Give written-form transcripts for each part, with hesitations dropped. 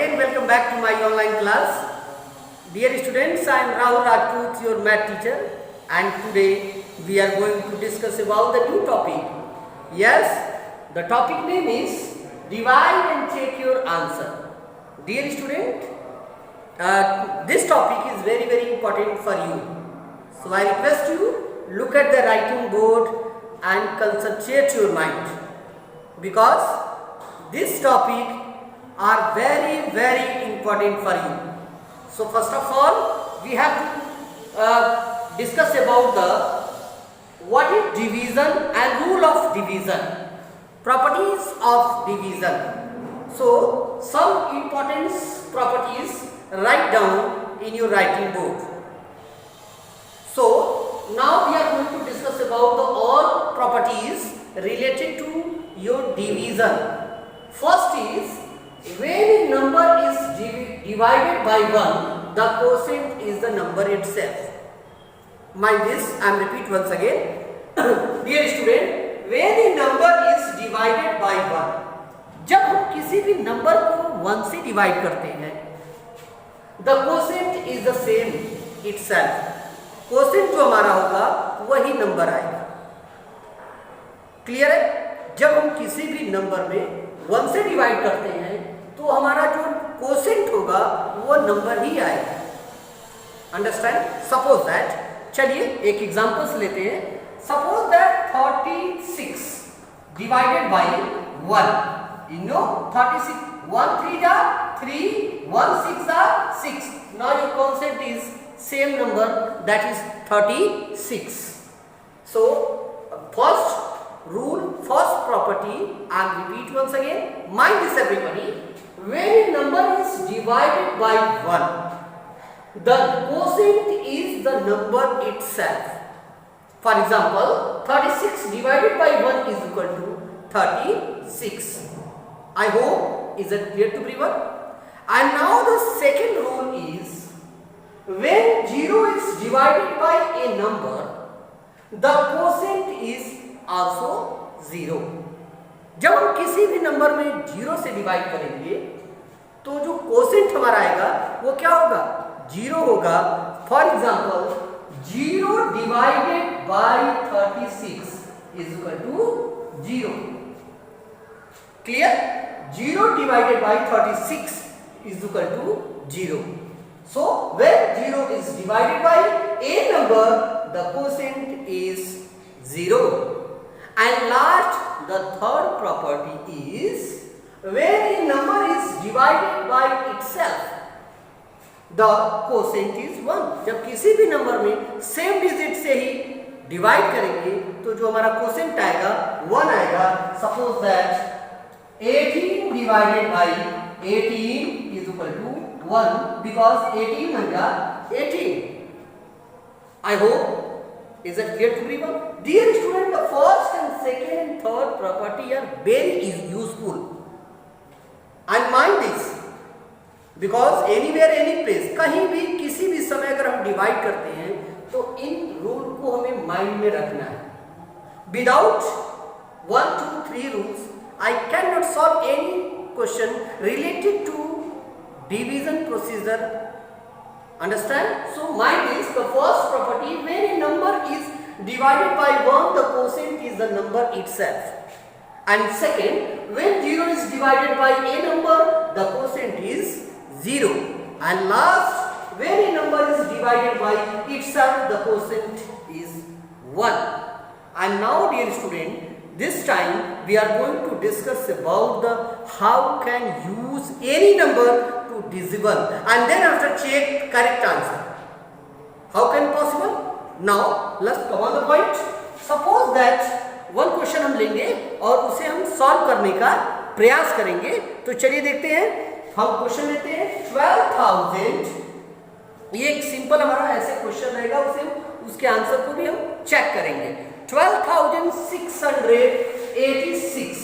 again welcome back to my online class. Dear students, I am Rahul Rajput, your math teacher, and today we are going to discuss about the new topic. Yes, the topic name is divide and check your answer. Dear student, this topic is very important for you. So I request you look at the writing board and concentrate your mind, because this topic are very important for you. So first of all, we have to discuss about what is division and rule of division, properties of division. So some important properties write down in your writing board. So now we are going to discuss about all properties related to your division. First is, when a number is divided by 1, the quotient is the number itself. Mind this, I am repeat once again. Dear student, when a number is divided by 1, जब हम किसी भी number को 1 से divide करते हैं, the quotient is the same itself. Quotient जो हमारा होगा वही नंबर आएगा. क्लियर है? जब हम किसी भी नंबर में 1 से डिवाइड करते हैं तो हमारा जो क्वोशिएंट होगा वो नंबर ही आएगा. अंडरस्टैंड? सपोज दैट, चलिए एक एग्जांपल्स लेते हैं. Suppose that 36 divided by 1. You know 36, 1 3 जा 3, 1 6 जा 6. Now your quotient is same number, that is 36. So first rule, first property, I will repeat once again. Mind this everybody. When a number is divided by 1, the quotient is the number itself. For example, 36 divided by 1 is equal to 36. I hope is it clear to everyone? And now the second rule is, when 0 is divided by a number, the quotient is also 0. जब हम किसी भी number में 0 से divide करेंगे तो जो quotient हमारा आएगा वो क्या होगा? 0 होगा. For example 0 divided by 36 is equal to 0. Clear? 0 divided by 36 is equal to 0. So when 0 is divided by a number, the quotient is 0. And last, the third property is, when a number is divided by itself, the quotient is 1. जब किसी भी number में same digit से ही divide करेंगे तो जो हमारा quotient आएगा 1 आएगा. Suppose that 18 divided by 18 is equal to 1, because 18 manga 18. I hope is it clear to everyone? Dear student, the first and second and third property are very useful. And mind this, because anywhere any place, कहीं भी किसी भी समय अगर हम divide करते हैं तो इन रूल को हमें माइंड में रखना है. Without 1 2 3 rules, I cannot solve any question related to division procedure. Understand? So mind is the first property, when a number is divided by 1, the quotient is the number itself. And second, when 0 is divided by a number, the quotient is 0. And last, when a number is divided by itself, the quotient is 1. And now dear student, this time we are going to discuss about the how can use any number to divisible, and then after check correct answer. How can possible? Now let's come on the point. Suppose that one question हम लेंगे और उसे हम solve करने का प्रयास करेंगे. तो चलिए देखते हैं. हम क्वेश्चन लेते हैं 12,000. ये एक सिंपल हमारा ऐसे क्वेश्चन रहेगा, उसे हम उसके आंसर को भी हम चेक करेंगे. 12,686.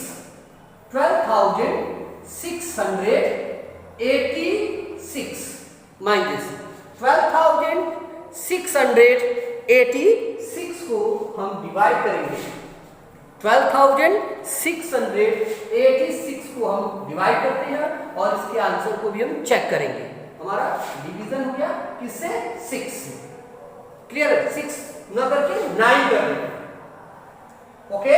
12,686. Mind this. 12,686 को हम डिवाइड करेंगे 12,686 को हम डिवाइड करते हैं और इसके आंसर को भी हम चेक करेंगे। हमारा डिवीजन हो गया किससे? 6। क्लियर? 6 न करके 9 कर देंगे। Okay,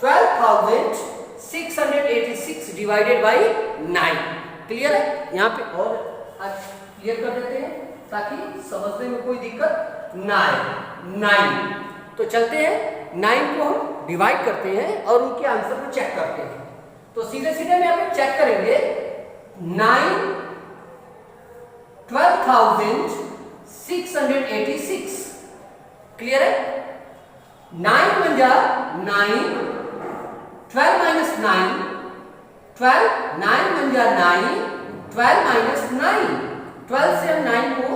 12,686 divided by 9। क्लियर है? यहाँ पे और आज क्लियर कर देते हैं ताकि समझने में कोई दिक्कत ना आए। 9 तो चलते हैं, 9 को हम डिवाइड करते हैं और उनके आंसर को चेक करते हैं। तो सीधे सीधे में हम चेक करेंगे। 9 12,686। क्लियर है? 9 बन जा 9, 12 माइनस 9, 12, 9 बन जा 9, 12 माइनस 9, 12 से हम 9 को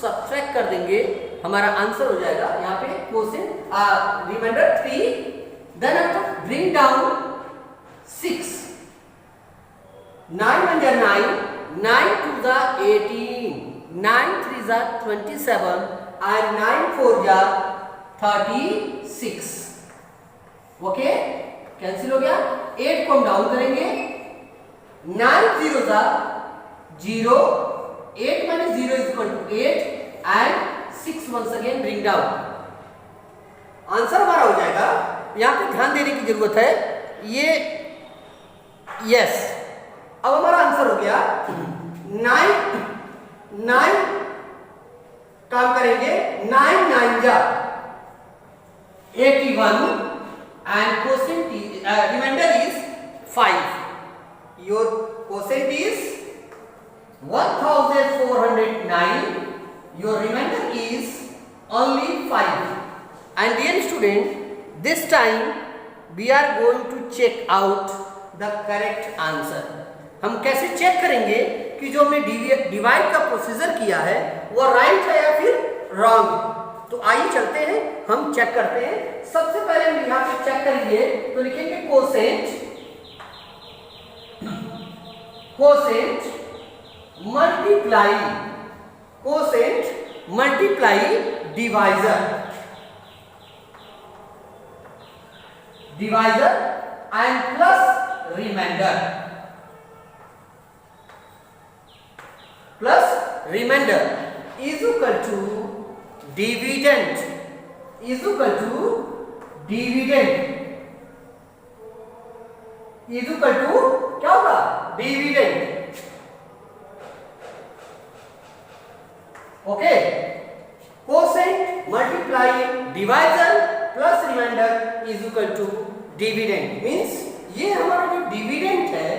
सब्ट्रैक्ट कर देंगे, हमारा आंसर हो जाएगा यहाँ पे quotient remainder 3। Then after bring down 6, 9 बन जा 9, 9 2 जा 18, 9 3 जा 27 and 9 4 जा 36। ओके, कैंसिल हो गया। 8 को हम डाउन करेंगे, 9 0 जा 0, 8 minus 0 is equal to 8 and 6 once again bring down। Answer हमारा हो जाएगा, यहाँ पे ध्यान देने की जरूरत है, ये यस। अब हमारा आंसर हो गया 9 काम करेंगे, 9 9 जा 81 and quotient remainder is 5। your quotient is 1409, your remainder is only 5। and dear student, this time we are going to check out the correct answer। हम कैसे चेक करेंगे कि जो हमने डिवाइड का प्रोसीजर किया है वो राइट है या फिर रॉन्ग। तो आइए चलते हैं, हम चेक करते हैं। सबसे पहले हम यहाँ पे चेक करेंगे तो लिखेंगे quotient multiply divisor and plus remainder is equal to dividend is equal to क्या होगा? Dividend. Okay, quotient multiply divisor plus remainder is equal to dividend. Means ये हमारा जो डिविडेंड है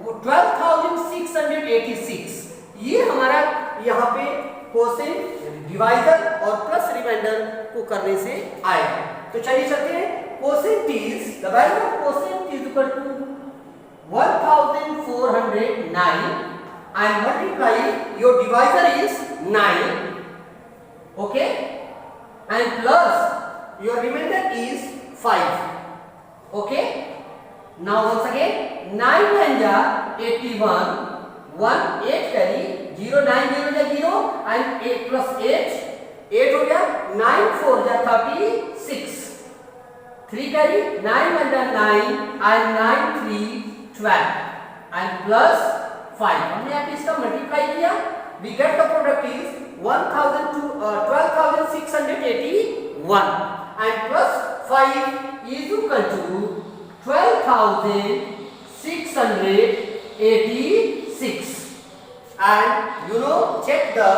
वो 12,686, ये हमारा यहाँ पे कोसेंट डिवाइजर और प्लस रिमाइंडर को करने से आएगा। तो चलिए चलते हैं। Quotient is the value of quotient is equal to 1409 and multiply your divisor is 9, okay, and plus your remainder is 5, okay। now once again 9 9 ja 81, 1 8 carry 0 9 0 ja 0 and 8 plus 8 हो गया, 9 4 ja 36, 3 carry 9 1 ja 9 and 9 3 12 and plus 5। हमने यहाँ पे इसका multiply किया, we get the product is 12,681 and plus 5 is equal to 12,686 and you know check the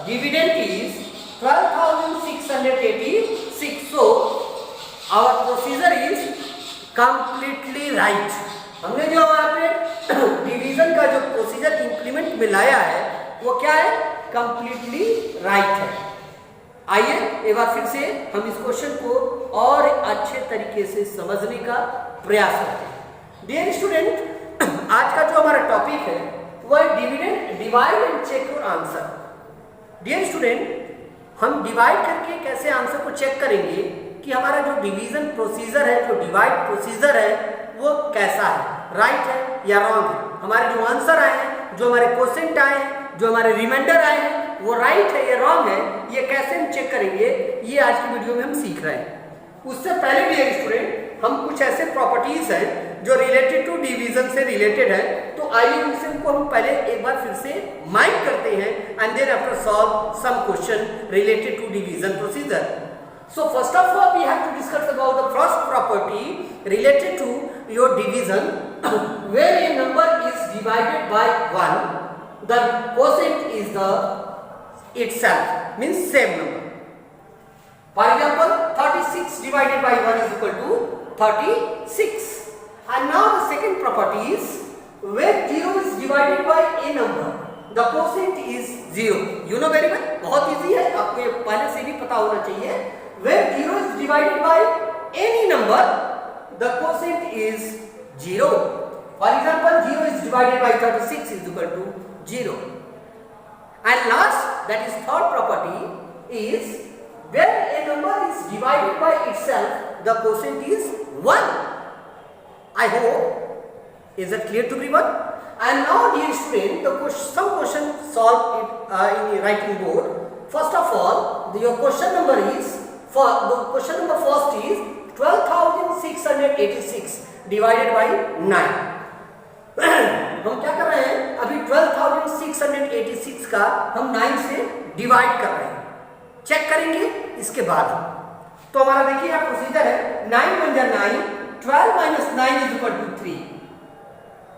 dividend is 12,686। so our procedure is completely right। हमने जो यहाँ पे डिवीजन का जो प्रोसीजर इंप्लीमेंट में लाया है वो क्या है? कंप्लीटली राइट है। आइए एक बार फिर से हम इस क्वेश्चन को और अच्छे तरीके से समझने का प्रयास करते हैं। डियर स्टूडेंट, आज का जो हमारा टॉपिक है वो है dividend, divide and check your answer. Dear student, हम डिवाइड करके कैसे आंसर को चेक करेंगे कि हमारा जो डिवीजन प्रोसीजर है, जो डिवाइड प्रोसीजर है वो कैसा है, राइट है या रॉन्ग है। हमारे जो आंसर आए हैं, जो हमारे क्वेश्चन आए हैं, जो हमारे रिमाइंडर आए हैं वो राइट है या रॉन्ग है, ये कैसे हम चेक करेंगे, ये आज की वीडियो में हम सीख रहे हैं। उससे पहले डियर स्टूडेंट हम कुछ ऐसे प्रॉपर्टीज हैं जो रिलेटेड टू डिवीजन से रिलेटेड है, तो आइए इनको हम पहले एक बार फिर से माइंड करते हैं and then after solve some question related to division procedure. So first of all we have to discuss about the first property related to your division where a number is divided by 1, the quotient is the itself, means same number. For example, 36 divided by 1 is equal to 36. And now the second property is where 0 is divided by a number, the quotient is 0. You know very well, बहुत easy है, आपको ये पहले से भी पता होना चाहिए. Where 0 is divided by any number, the quotient is 0. For example, 0 is divided by 36 is equal to 0. And last, that is third property, is where a number is divided by itself, the quotient is 1. I hope, is that clear to everyone? And now dear student, some question solved in the writing board. First of all, your question number is, the question number first is 12,686 divided by 9. हम क्या कर रहे हैं, अभी 12,686 का हम 9 से divide कर रहे हैं. चेक करेंगे इसके बाद. तो हमारा देखिए यहाँ प्रोसीजर है, 9 1 जा 9, 12 minus 9 is equal to 3,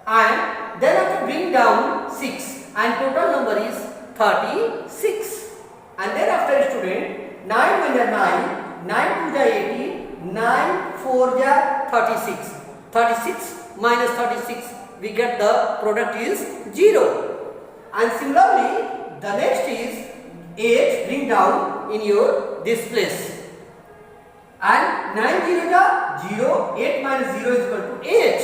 and then after bring down 6 and total number is 36. And then after student 9 1 जा 9, 9 2 जा 18, 9 4 जा 36. 36 minus 36, we get the product is 0. And similarly, the next is 8, bring down in your this place. And 9 0 ja 0, 8 minus 0 is equal to 8.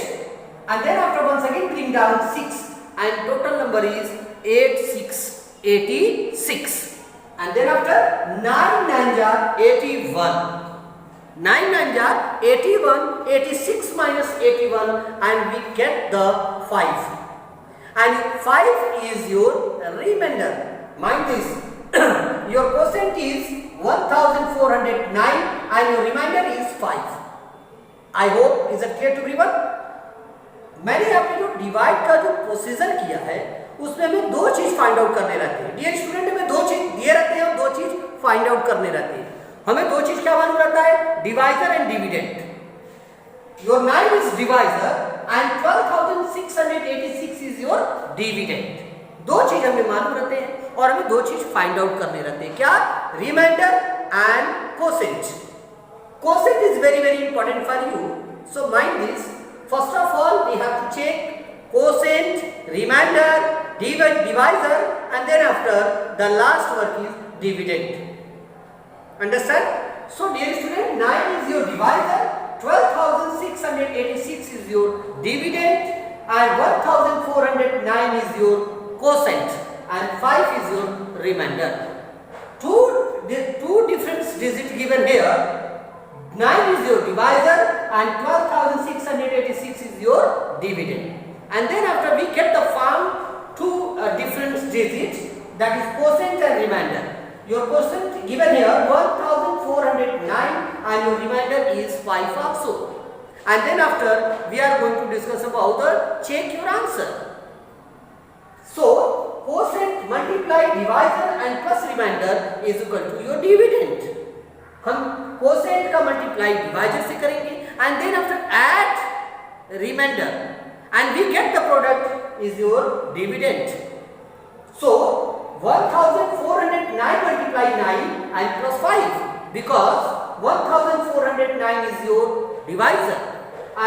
And then after once again bring down 6 and total number is 8 6 86. And then after 9 9 ja 81. 9 9 ja 81, 86 minus 81 and we get the 5. And 5 is your remainder. Mind this, your quotient is 1409 and your remainder is 5. I hope, is that clear to everyone? मैंने आपने जो divide का जो procedure किया है उसमें हमें दो चीज फाइंड आउट करने रहते हैं. डियर स्टूडेंट, हमें दो चीज दिए रहते हैं और दो चीज फाइंड आउट करने रहते हैं. हमें दो चीज क्या मालूम रहता है, divisor and dividend. Your 9 is divisor and 12,686 is your dividend. दो चीज हमें मालूम रहते हैं और हमें दो चीज फाइंड आउट करने रहते हैं. क्या? Remainder and quotient. Quotient is very very important for you, so mind this. First of all we have to check quotient, remainder, divisor, and then after the last work is dividend. Understand? So dear student, 9 is your divisor, 12,686 is your dividend, and 1,409 is your quotient, and 5 is your remainder. Two different digits given here. 9 is your divisor and 12,686 is your dividend. And then after we get the form two different digits, that is quotient and remainder. Your quotient given here 1409 and your remainder is 5 also. And then after we are going to discuss about the check your answer. So quotient multiply divisor and plus remainder is equal to your dividend. हम quotient का multiply divisor से करेंगे and then after add remainder. And we get the product is your dividend. So 1409 multiply 9 and plus 5 because 1409 is your divisor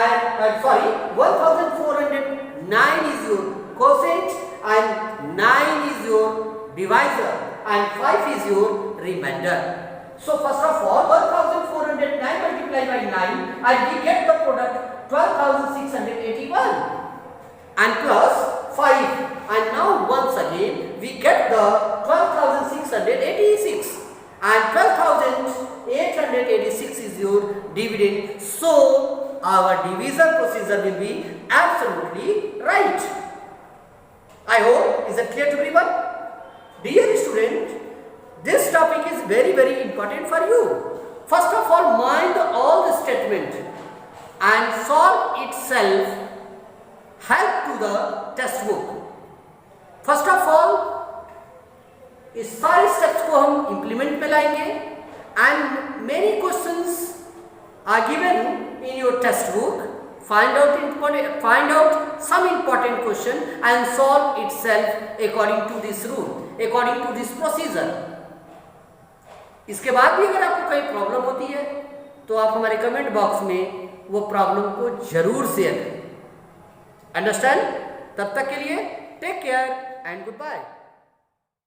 and 1409 is your quotient and 9 is your divisor and 5 is your remainder. So first of all 1409 multiply by 9 and we get the product 12,681 and plus 5 and now once again we get the 12,686 and 12,886 is your dividend. So our division procedure will be absolutely right. I hope, is that clear to everyone? Dear student, this topic is very very important for you. First of all, mind all the statement. and solve itself help to the text book. First of all इस सारे steps को हम implement में लाएंगे and many questions are given in your text book. Find out some important question and solve itself according to this rule, according to this procedure. इसके बाद भी अगर आपको कोई प्रॉब्लम होती है तो आप हमारे कमेंट बॉक्स में वो प्रॉब्लम को जरूर शेयर करें। अंडरस्टैंड? तब तक के लिए take care and good bye.